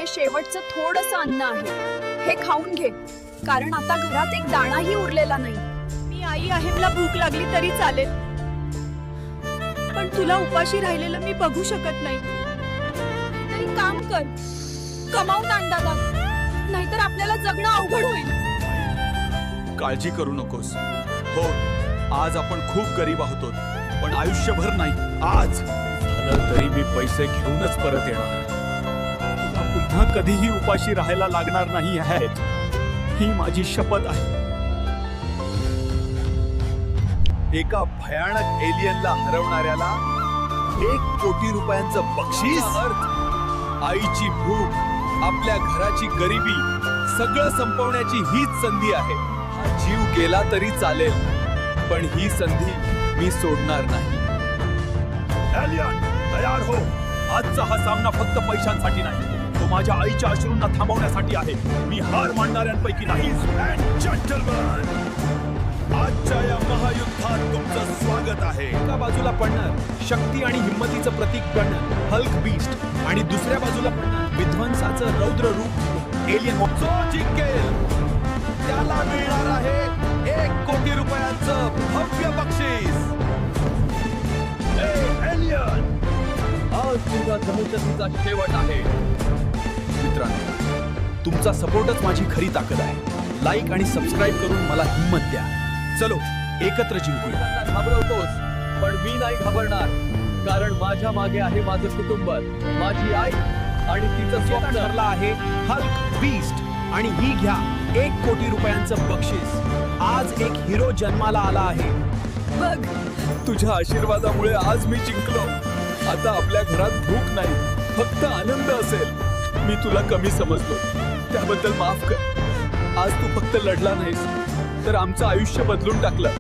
शेवटचं थोडंसं अन्न आहे. हे खाऊन घे, कारण आता घरात एक दाणाही उरलेला नाही. मी आई आहे, मला भूक लागली तरी चालेल, पण तुला उपाशी राहिलेलं मी बघू शकत नाही. तरी काम कर, कमावून आण दादा, नाहीतर आपल्याला जगणं अवघड होईल. काळजी करू नकोस. हो, आज आपण खूप गरीब आहोत, पण आयुष्यभर नाही. आज झालं तरी मी पैसे घेऊनच परत येणार. तुला पुन्हा कधीही उपाशी राहायला लागणार नाही आहे, ही माझी शपथ आहे. एका भयानक एलियनला हरवणाऱ्याला 1 कोटी रुपयांचं बक्षीस. आईची भूक, आपल्या घराची गरिबी, सगळं संपवण्याची हीच संधी आहे. हा जीव गेला तरी चालेल, पण ही संधी मी सोडणार नाही. एलियन, तयार हो. आजचा हा सामना फक्त पैशांसाठी नाही, तो माझ्या आईच्या अश्रूंना थांबवण्यासाठी आहे. मी हार मानणाऱ्यांपैकी नाही. जेंटलमन, आजच्या या महायुद्धात तुमचं स्वागत आहे. एका बाजूला पडणार शक्ती आणि हिम्मतीचं प्रतीक बनणार हल्क बीस्ट, आणि दुसऱ्या बाजूला पडणार विध्वंसाचं रौद्र रूप एलियन. जो जिंकेल त्याला मिळणार आहे 1 कोटी रुपयांचं भव्य बक्षीस. एलियन, आज तुझा धनुष्यतीचा शेवट आहे. मित्रांनो, तुमचा सपोर्टच माझी खरी ताकद आहे. लाईक आणि सबस्क्राईब करून मला हिम्मत द्या. चलो, एकत्र जिंकूया. घाबरवतोस, पण मी नाही घाबरणार, कारण माझ्या मागे आहे माझं कुटुंब, माझी आई आणि तिचं स्वप्न. ठरला आहे हल्क बीस्ट, आणि ही घ्या 1 कोटी रुपयांचं बक्षीस. आज एक हिरो जन्माला आला आहे. बघ, तुझ्या आशीर्वादामुळे आज मी जिंकलो. आता आपल्या घरात भूक नाही, फक्त आनंद असेल. मी तुला कमी समजलो, त्याबद्दल माफ कर. आज तू फक्त लढला नाहीस, तर आमचं आयुष्य बदलून टाकलं.